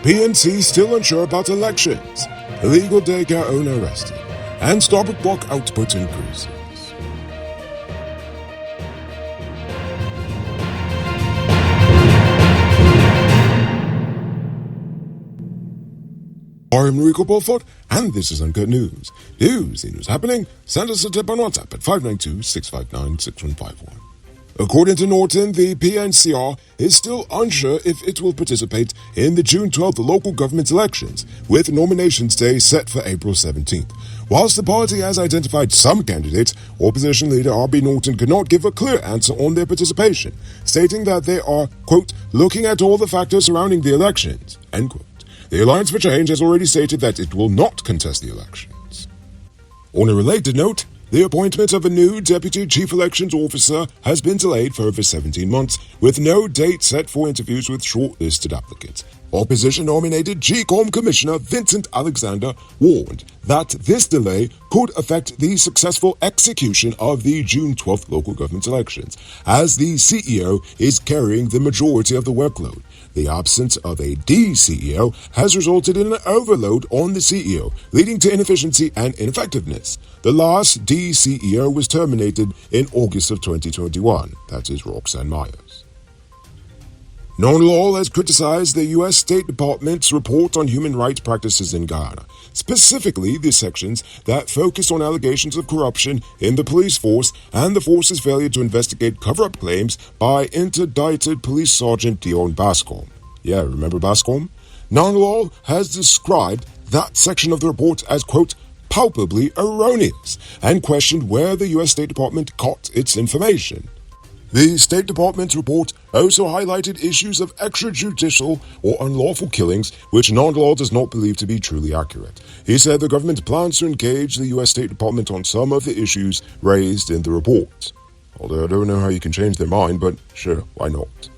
PNC still unsure about elections. Illegal daycare owner arrested. And Starbucks block output increases. I'm Enrico Beaufort, and this is Uncut News. News happening? Send us a tip on WhatsApp at 592-659-6151. According to Norton, the PNCR is still unsure if it will participate in the June 12th local government elections, with nominations day set for April 17th. Whilst the party has identified some candidates, opposition leader R.B. Norton could not give a clear answer on their participation, stating that they are, quote, looking at all the factors surrounding the elections, end quote. The Alliance for Change has already stated that it will not contest the elections. On a related note, the appointment of a new Deputy Chief Elections Officer has been delayed for over 17 months, with no date set for interviews with shortlisted applicants. Opposition-nominated GCOM Commissioner Vincent Alexander warned that this delay could affect the successful execution of the June 12th local government elections, as the CEO is carrying the majority of the workload. The absence of a D-CEO has resulted in an overload on the CEO, leading to inefficiency and ineffectiveness. The last D-CEO was terminated in August of 2021. That is Roxanne Myers. Non-Law has criticized the U.S. State Department's report on human rights practices in Guyana, specifically the sections that focus on allegations of corruption in the police force and the force's failure to investigate cover-up claims by interdicted Police Sergeant Dion Bascom. Yeah, remember Bascom? Non-Law has described that section of the report as, quote, palpably erroneous, and questioned where the U.S. State Department got its information. The State Department's report also highlighted issues of extrajudicial or unlawful killings, which Non-Law does not believe to be truly accurate. He said the government plans to engage the U.S. State Department on some of the issues raised in the report. Although I don't know how you can change their mind, but sure, why not?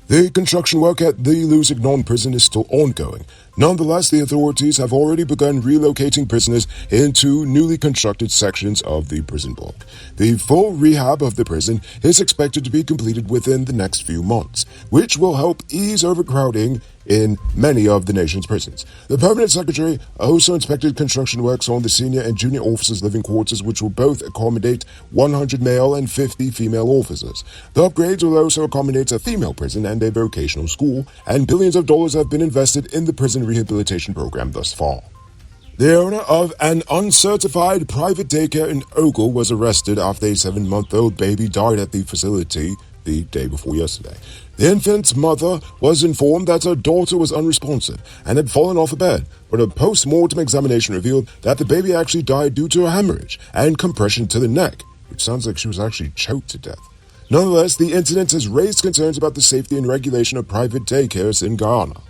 The construction work at the Lusignan prison is still ongoing. Nonetheless, the authorities have already begun relocating prisoners into newly constructed sections of the prison block. The full rehab of the prison is expected to be completed within the next few months, which will help ease overcrowding in many of the nation's prisons. The permanent secretary also inspected construction works on the senior and junior officers' living quarters, which will both accommodate 100 male and 50 female officers. The upgrades will also accommodate a female prison and a vocational school, and billions of dollars have been invested in the prison rehabilitation program thus far. The owner of an uncertified private daycare in Ogle was arrested after a 7-month-old baby died at the facility the day before yesterday. The infant's mother was informed that her daughter was unresponsive and had fallen off a bed, but a post-mortem examination revealed that the baby actually died due to a hemorrhage and compression to the neck, which sounds like she was actually choked to death. Nonetheless, the incident has raised concerns about the safety and regulation of private daycares in Guyana.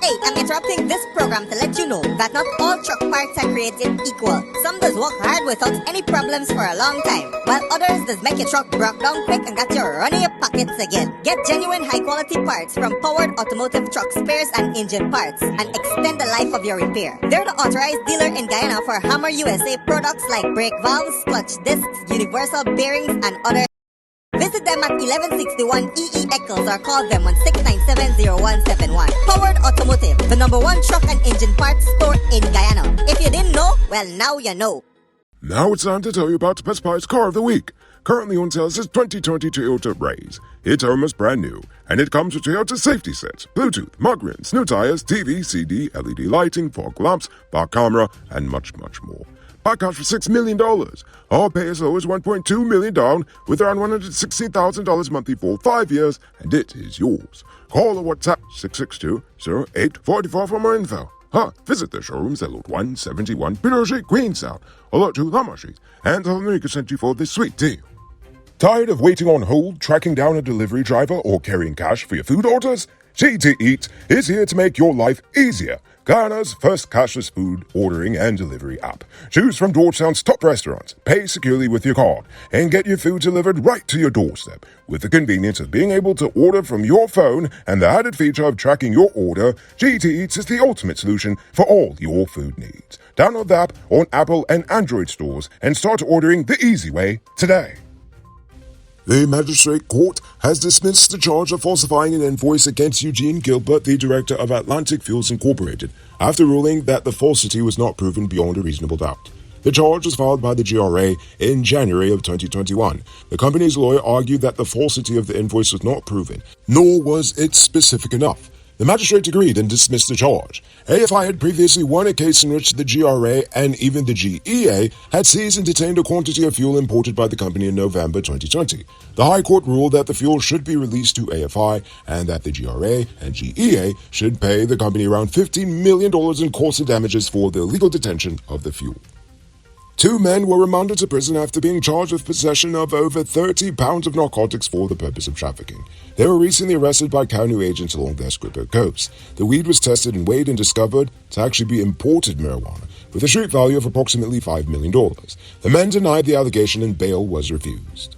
Hey, I'm interrupting this program to let you know that not all truck parts are created equal. Some does work hard without any problems for a long time, while others does make your truck broke down quick and got you running your pockets again. Get genuine high-quality parts from Powered Automotive Truck Spares and Engine Parts and extend the life of your repair. They're the authorized dealer in Guyana for Hammer USA products like brake valves, clutch discs, universal bearings, and other. Visit them at 1161 EE Eccles or call them on 697-0171. Powered Automotive, the #1 truck and engine parts store in Guyana. If you didn't know, well, now you know. Now it's time to tell you about the best price car of the week. Currently on sale is this 2020 Toyota Raze. It's almost brand new, and it comes with Toyota safety sets, Bluetooth, mud rims, new tires, TV, CD, LED lighting, fog lamps, bar camera, and much, much more. Buy cars for $6 million. Or pay as low as $1.2 million down with around $160,000 monthly for 5 years, and it is yours. Call or WhatsApp 662-0844 for more info. Visit the showrooms at Lot 171 Pinochet, Queenstown, or Lot 2 Lamar Street, and tell them we can send you for this sweet deal. Tired of waiting on hold, tracking down a delivery driver, or carrying cash for your food orders? GT Eat is here to make your life easier. Guyana's first cashless food ordering and delivery app. Choose from Georgetown's top restaurants, pay securely with your card, and get your food delivered right to your doorstep. With the convenience of being able to order from your phone and the added feature of tracking your order, GT Eats is the ultimate solution for all your food needs. Download the app on Apple and Android stores and start ordering the easy way today. The magistrate court has dismissed the charge of falsifying an invoice against Eugene Gilbert, the director of Atlantic Fuels Incorporated, after ruling that the falsity was not proven beyond a reasonable doubt. The charge was filed by the GRA in January of 2021. The company's lawyer argued that the falsity of the invoice was not proven, nor was it specific enough. The magistrate agreed and dismissed the charge. AFI had previously won a case in which the GRA and even the GEA had seized and detained a quantity of fuel imported by the company in November 2020. The High Court ruled that the fuel should be released to AFI and that the GRA and GEA should pay the company around $15 million in costs and damages for the illegal detention of the fuel. 2 men were remanded to prison after being charged with possession of over 30 pounds of narcotics for the purpose of trafficking. They were recently arrested by Kanu agents along the Esquipper coast. The weed was tested and weighed and discovered to actually be imported marijuana, with a street value of approximately $5 million. The men denied the allegation and bail was refused.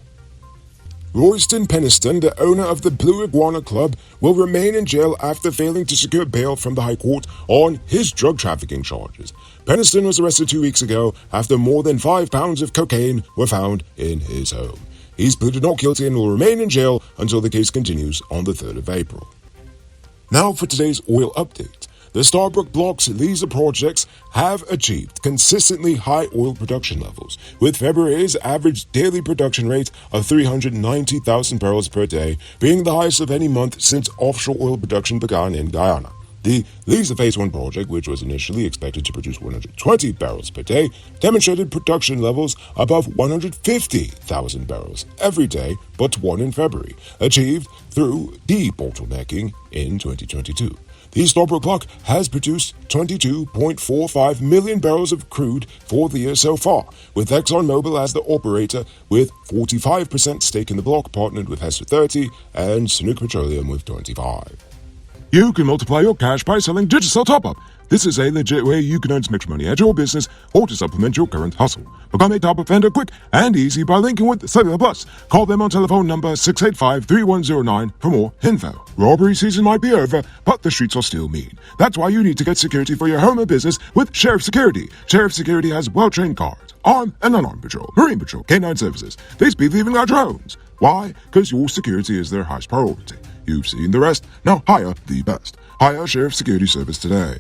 Royston Peniston, the owner of the Blue Iguana Club, will remain in jail after failing to secure bail from the High Court on his drug trafficking charges. Peniston was arrested 2 weeks ago after more than 5 pounds of cocaine were found in his home. He's pleaded not guilty and will remain in jail until the case continues on the 3rd of April. Now for today's oil update. The Starbrook Block's Liza projects have achieved consistently high oil production levels, with February's average daily production rate of 390,000 barrels per day being the highest of any month since offshore oil production began in Guyana. The Liza Phase 1 project, which was initially expected to produce 120 barrels per day, demonstrated production levels above 150,000 barrels every day but one in February, achieved through debottlenecking in 2022. The Starbrook Block has produced 22.45 million barrels of crude for the year so far, with ExxonMobil as the operator with 45% stake in the block, partnered with Hess with 30 and Chinook Petroleum with 25. You can multiply your cash by selling Digicel Top-Up. This is a legit way you can earn some extra money at your business or to supplement your current hustle. Become a top-up vendor quick and easy by linking with Cellular Plus. Call them on telephone number 685-3109 for more info. Robbery season might be over, but the streets are still mean. That's why you need to get security for your home and business with Sheriff Security. Sheriff Security has well-trained guards, armed and unarmed patrol, Marine Patrol, K-9 services. These people even got drones. Why? Because your security is their highest priority. You've seen the rest. Now hire the best. Hire Sheriff Security Service today.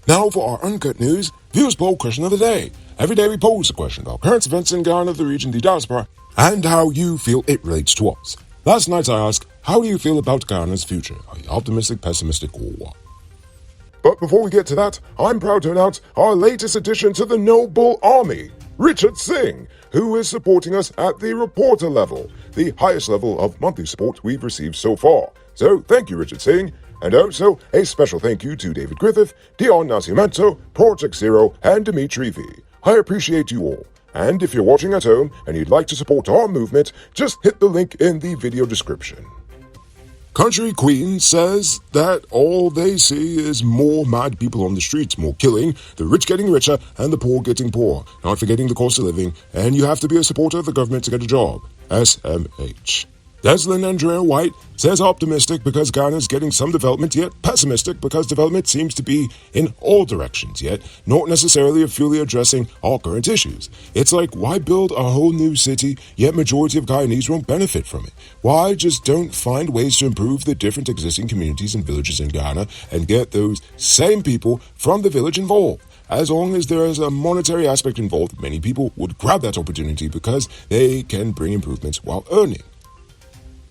Now for our Uncut News Viewers Poll Question of the Day. Every day we pose a question about current events in Guyana, the region, the diaspora, and how you feel it relates to us. Last night I asked, how do you feel about Guyana's future? Are you optimistic, pessimistic, or what? But before we get to that, I'm proud to announce our latest addition to the Noble Army, Richard Singh, who is supporting us at the reporter level, the highest level of monthly support we've received so far. So thank you, Richard Singh. And also, a special thank you to David Griffith, Dion Nascimento, Project Zero, and Dimitri V. I appreciate you all. And if you're watching at home and you'd like to support our movement, just hit the link in the video description. Country Queen says that all they see is more mad people on the streets, more killing, the rich getting richer, and the poor getting poorer, not forgetting the cost of living, and you have to be a supporter of the government to get a job. SMH. Deslin Andrea White says optimistic because Ghana's getting some development, yet pessimistic because development seems to be in all directions, yet not necessarily fully addressing our current issues. It's like, why build a whole new city, yet majority of Guyanese won't benefit from it? Why just don't find ways to improve the different existing communities and villages in Guyana and get those same people from the village involved? As long as there is a monetary aspect involved, many people would grab that opportunity because they can bring improvements while earning.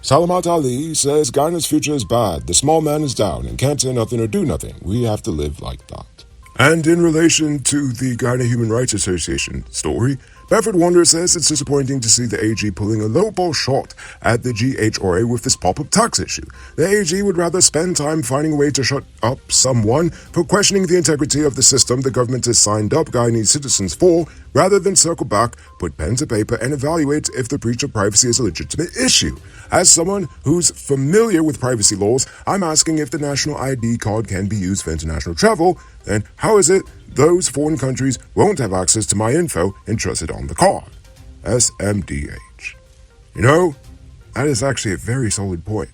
Salamat Ali says Guyana's future is bad, the small man is down and can't say nothing or do nothing. We have to live like that. And in relation to the Guyana Human Rights Association story, Bedford Wanderer says it's disappointing to see the AG pulling a lowball shot at the GHRA with this pop-up tax issue. The AG would rather spend time finding a way to shut up someone for questioning the integrity of the system the government has signed up Guyanese citizens for, rather than circle back, put pen to paper, and evaluate if the breach of privacy is a legitimate issue. As someone who's familiar with privacy laws, I'm asking if the national ID card can be used for international travel, then how is it those foreign countries won't have access to my info entrusted on the card? SMDH. You know, that is actually a very solid point.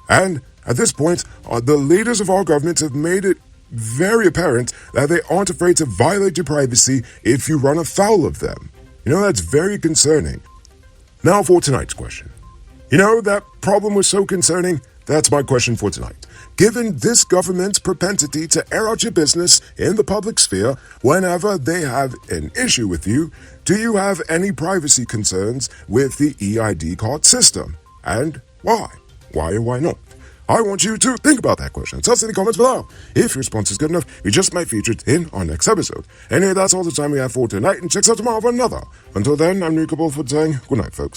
And at this point, the leaders of our government have made it very apparent that they aren't afraid to violate your privacy if you run afoul of them. You know, that's very concerning. Now for tonight's question. You know, that problem was so concerning. That's my question for tonight. Given this government's propensity to air out your business in the public sphere whenever they have an issue with you, do you have any privacy concerns with the EID card system? And why? Why or why not? I want you to think about that question. Tell us in the comments below. If your response is good enough, we just might feature it in our next episode. Anyway, that's all the time we have for tonight, and check us out tomorrow for another. Until then, I'm Nico Bullford saying good night, folks.